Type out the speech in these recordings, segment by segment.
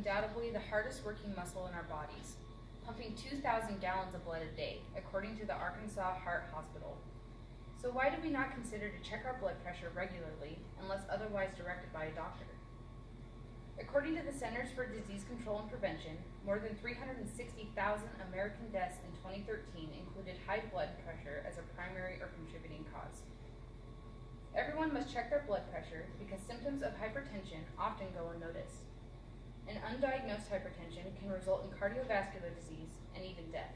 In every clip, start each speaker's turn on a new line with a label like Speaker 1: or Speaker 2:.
Speaker 1: undoubtedly the hardest working muscle in our bodies, pumping 2,000 gallons of blood a day, according to the Arkansas Heart Hospital. So why do we not consider to check our blood pressure regularly unless otherwise directed by a doctor? According to the Centers for Disease Control and Prevention, more than 360,000 American deaths in 2013 included high blood pressure as a primary or contributing cause. Everyone must check their blood pressure because symptoms of hypertension often go unnoticed. And undiagnosed hypertension can result in cardiovascular disease and even death.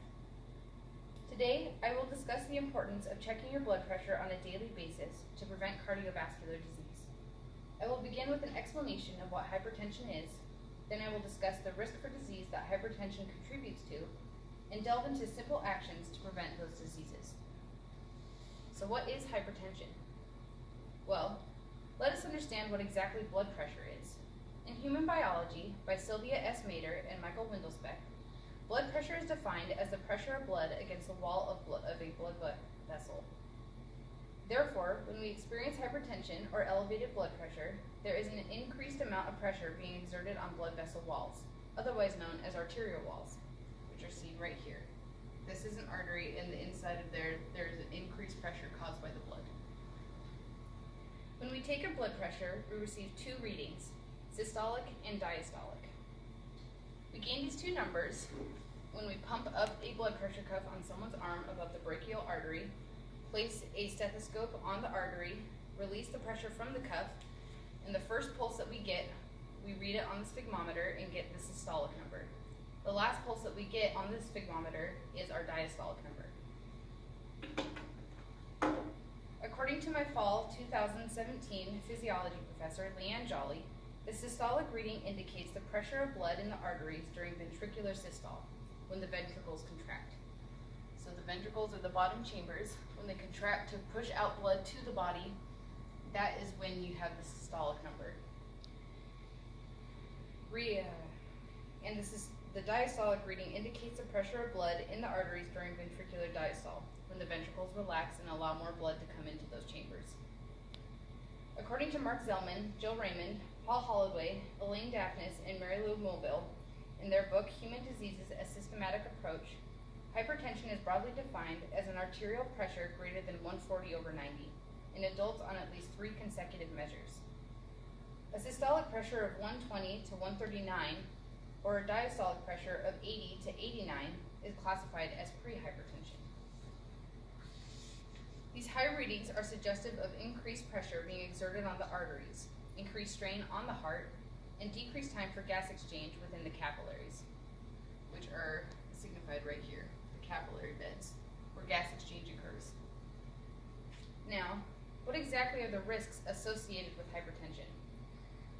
Speaker 1: Today, I will discuss the importance of checking your blood pressure on a daily basis to prevent cardiovascular disease. I will begin with an explanation of what hypertension is, then I will discuss the risk for disease that hypertension contributes to, and delve into simple actions to prevent those diseases. So what is hypertension? Well, let us understand what exactly blood pressure is. In Human Biology, by Sylvia S. Mader and Michael Windelspech, blood pressure is defined as the pressure of blood against the wall of a blood vessel. Therefore, when we experience hypertension or elevated blood pressure, there is an increased amount of pressure being exerted on blood vessel walls, otherwise known as arterial walls, which are seen right here. This is an artery, and the inside of there's an increased pressure caused by the blood. When we take a blood pressure, we receive two readings, systolic and diastolic. We gain these two numbers when we pump up a blood pressure cuff on someone's arm above the brachial artery, place a stethoscope on the artery, release the pressure from the cuff, and the first pulse that we get, we read it on the sphygmometer and get the systolic number. The last pulse that we get on the sphygmometer is our diastolic number. According to my fall 2017 physiology professor, Leanne Jolly, the systolic reading indicates the pressure of blood in the arteries during ventricular systole, when the ventricles contract. So the ventricles are the bottom chambers. When they contract to push out blood to the body, that is when you have the systolic number. And this is the diastolic reading indicates the pressure of blood in the arteries during ventricular diastole, when the ventricles relax and allow more blood to come into those chambers. According to Mark Zellman, Jill Raymond, Paul Holloway, Elaine Daphnis, and Mary Lou Mulville, in their book Human Diseases: A Systematic Approach, hypertension is broadly defined as an arterial pressure greater than 140/90 in adults on at least 3 consecutive measures. A systolic pressure of 120 to 139 or a diastolic pressure of 80 to 89 is classified as prehypertension. These high readings are suggestive of increased pressure being exerted on the arteries, increased strain on the heart, and decreased time for gas exchange within the capillaries, which are signified right here, the capillary beds, where gas exchange occurs. Now, what exactly are the risks associated with hypertension?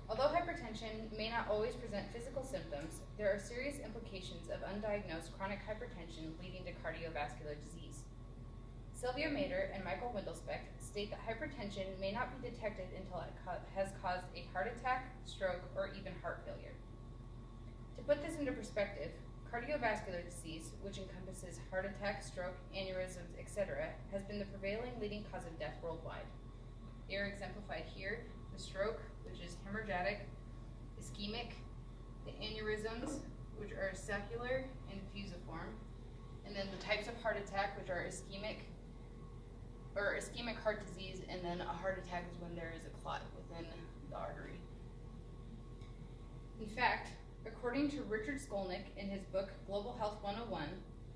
Speaker 1: Although hypertension may not always present physical symptoms, there are serious implications of undiagnosed chronic hypertension leading to cardiovascular disease. Sylvia Mader and Michael Windelspech state that hypertension may not be detected until it has caused a heart attack, stroke, or even heart failure. To put this into perspective, cardiovascular disease, which encompasses heart attack, stroke, aneurysms, etc., has been the prevailing leading cause of death worldwide. They are exemplified here: the stroke, which is hemorrhagic, ischemic, the aneurysms, which are saccular and fusiform, and then the types of heart attack, which are ischemic heart disease, and then a heart attack is when there is a clot within the artery. In fact, according to Richard Skolnick in his book Global Health 101,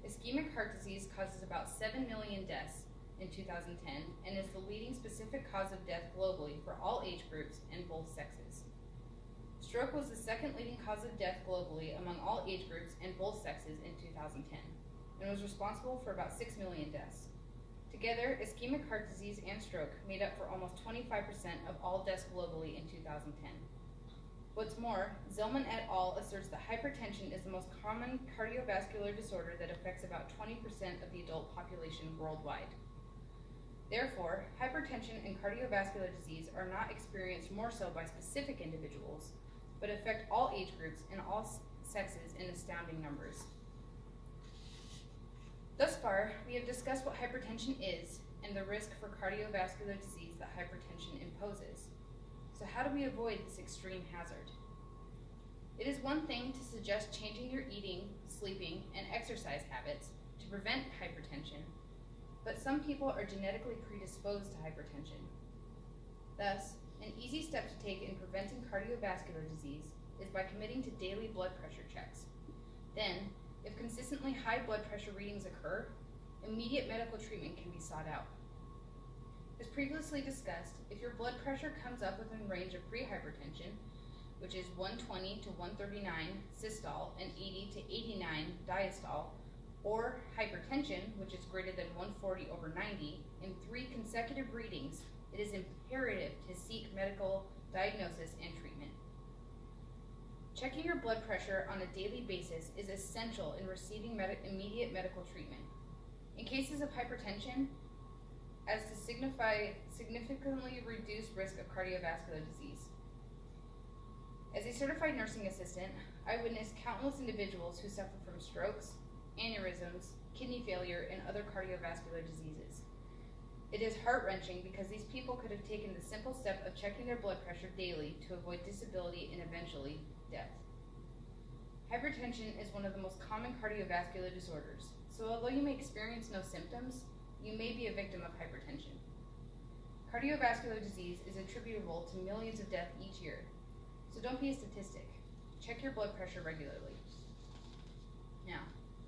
Speaker 1: ischemic heart disease causes about 7 million deaths in 2010 and is the leading specific cause of death globally for all age groups and both sexes. Stroke was the second leading cause of death globally among all age groups and both sexes in 2010 and was responsible for about 6 million deaths. Together, ischemic heart disease and stroke made up for almost 25% of all deaths globally in 2010. What's more, Zellman et al. Asserts that hypertension is the most common cardiovascular disorder that affects about 20% of the adult population worldwide. Therefore, hypertension and cardiovascular disease are not experienced more so by specific individuals, but affect all age groups and all sexes in astounding numbers. Thus far, we have discussed what hypertension is and the risk for cardiovascular disease that hypertension imposes. So how do we avoid this extreme hazard? It is one thing to suggest changing your eating, sleeping, and exercise habits to prevent hypertension, but some people are genetically predisposed to hypertension. Thus, an easy step to take in preventing cardiovascular disease is by committing to daily blood pressure checks. Then, if consistently high blood pressure readings occur, immediate medical treatment can be sought out. As previously discussed, if your blood pressure comes up within range of prehypertension, which is 120 to 139 systole and 80 to 89 diastole, or hypertension, which is greater than 140 over 90, in 3 consecutive readings, it is imperative to seek medical diagnosis and treatment. Checking your blood pressure on a daily basis is essential in receiving immediate medical treatment. In cases of hypertension, as to significantly reduced risk of cardiovascular disease. As a certified nursing assistant, I witnessed countless individuals who suffer from strokes, aneurysms, kidney failure, and other cardiovascular diseases. It is heart-wrenching because these people could have taken the simple step of checking their blood pressure daily to avoid disability and eventually death. Hypertension is one of the most common cardiovascular disorders, so although you may experience no symptoms, you may be a victim of hypertension. Cardiovascular disease is attributable to millions of deaths each year, so don't be a statistic. Check your blood pressure regularly. Now,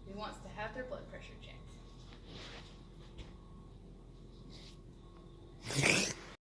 Speaker 1: who wants to have their blood pressure checked?